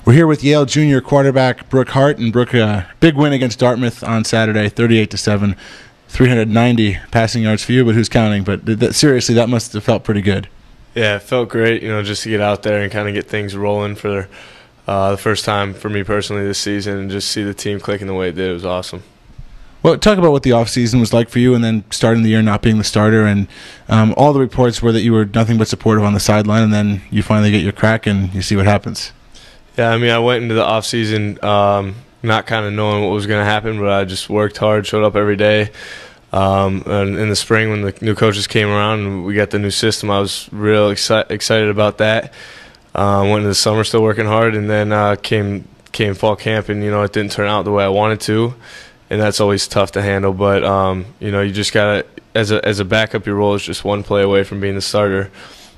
We're here with Yale junior quarterback Brook Hart, and Brook, big win against Dartmouth on Saturday, 38-7, 390 passing yards for you, but who's counting? But seriously, that must have felt pretty good. Yeah, it felt great, just to get out there and kind of get things rolling for the first time for me personally this season, and just see the team clicking the way it did. It was awesome. Well, talk about what the offseason was like for you, and then starting the year not being the starter, and all the reports were that you were nothing but supportive on the sideline, and then you finally get your crack and you see what happens. Yeah, I went into the offseason not kind of knowing what was going to happen, but I just worked hard, showed up every day. And in the spring, when the new coaches came around and we got the new system, I was real excited about that. Went into the summer still working hard, and then came fall camp, and it didn't turn out the way I wanted to, and that's always tough to handle. But you just gotta, as a backup, your role is just one play away from being the starter,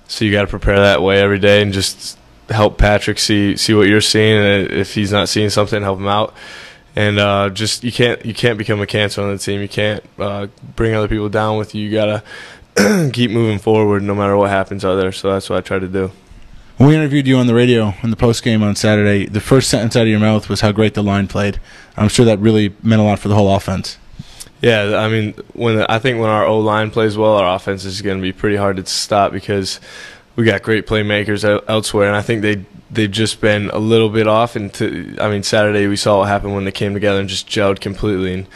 so you got to prepare that way every day and just help Patrick see what you're seeing, and if he's not seeing something, help him out. And just you can't become a cancer on the team. You can't bring other people down with you. You gotta keep moving forward no matter what happens out there. So that's what I try to do. When we interviewed you on the radio in the postgame on Saturday, the first sentence out of your mouth was how great the line played. I'm sure that really meant a lot for the whole offense. Yeah, I think when our O-line plays well, our offense is going to be pretty hard to stop because we got great playmakers elsewhere, and I think they've just been a little bit off. And Saturday we saw what happened when they came together and just gelled completely. And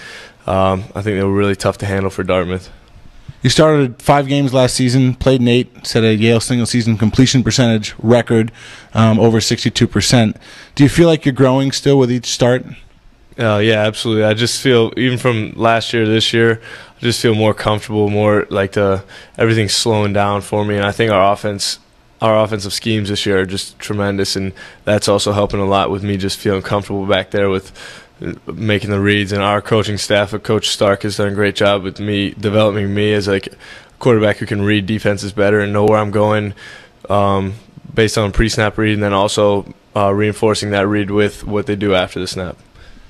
I think they were really tough to handle for Dartmouth. You started 5 games last season, played in 8, set a Yale single-season completion percentage record, over 62%. Do you feel like you're growing still with each start? Yeah, absolutely. I just feel, even from last year to this year, I just feel more comfortable, more like everything's slowing down for me. And I think our offensive schemes this year are just tremendous, and that's also helping a lot with me just feeling comfortable back there with making the reads. And our coaching staff, Coach Stark, has done a great job with me, developing me as like a quarterback who can read defenses better and know where I'm going based on pre-snap read, and then also reinforcing that read with what they do after the snap.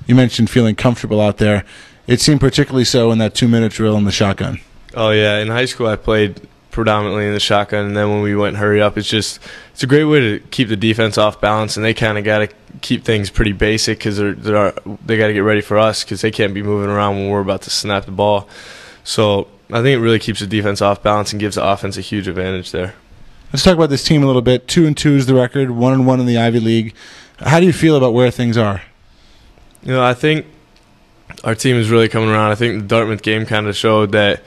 You mentioned feeling comfortable out there. It seemed particularly so in that 2-minute drill in the shotgun. Oh, yeah. In high school, I played predominantly in the shotgun, and then when we went hurry up, it's a great way to keep the defense off balance, and they kind of got to keep things pretty basic because they got to get ready for us because they can't be moving around when we're about to snap the ball. So I think it really keeps the defense off balance and gives the offense a huge advantage there. Let's talk about this team a little bit. 2-2 is the record, 1-1 in the Ivy League. How do you feel about where things are? I think our team is really coming around. I think the Dartmouth game kind of showed that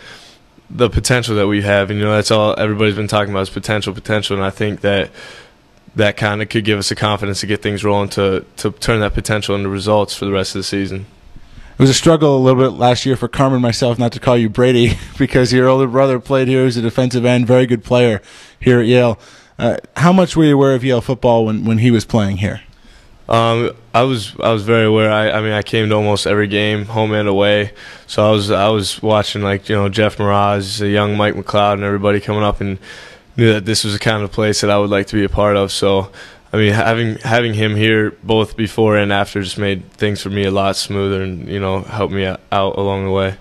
the potential that we have, and that's all everybody's been talking about is potential, and I think that kind of could give us the confidence to get things rolling to turn that potential into results for the rest of the season. It was a struggle a little bit last year for Carmen and myself not to call you Brady because your older brother played here as a defensive end, very good player here at Yale. How much were you aware of Yale football when he was playing here? I was very aware. I came to almost every game, home and away. So I was watching Jeff Miraz, young Mike McLeod, and everybody coming up, and knew that this was the kind of place that I would like to be a part of. So having him here both before and after just made things for me a lot smoother, and helped me out along the way.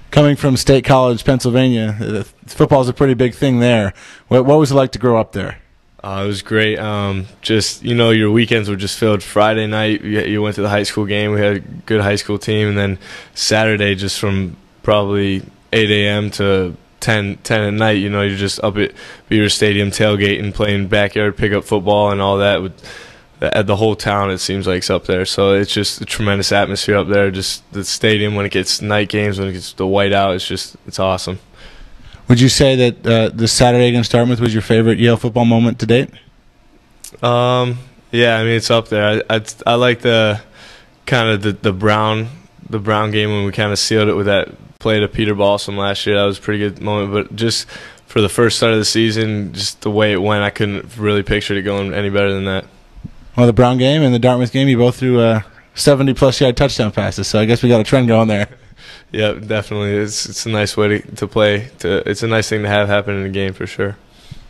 Coming from State College, Pennsylvania, football is a pretty big thing there. What was it like to grow up there? It was great. Your weekends were just filled. Friday night, you went to the high school game. We had a good high school team. And then Saturday, just from probably 8 a.m. to 10 at night, you're just up at Beaver Stadium tailgating, playing backyard pickup football and all that. At the whole town, it seems like it's up there. So it's just a tremendous atmosphere up there. Just the stadium, when it gets night games, when it gets the white out, it's awesome. Would you say that this Saturday against Dartmouth was your favorite Yale football moment to date? Yeah, it's up there. I like the kind of the Brown game when we kind of sealed it with that play to Peter Balsam last year. That was a pretty good moment. But just for the first start of the season, just the way it went, I couldn't really picture it going any better than that. Well, the Brown game and the Dartmouth game, you both threw 70-plus yard touchdown passes. So I guess we got a trend going there. Yeah, definitely. It's a nice way to play. It's a nice thing to have happen in a game for sure.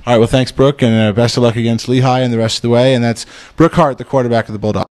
All right, well, thanks, Brook, and best of luck against Lehigh and the rest of the way. And that's Brook Hart, the quarterback of the Bulldogs.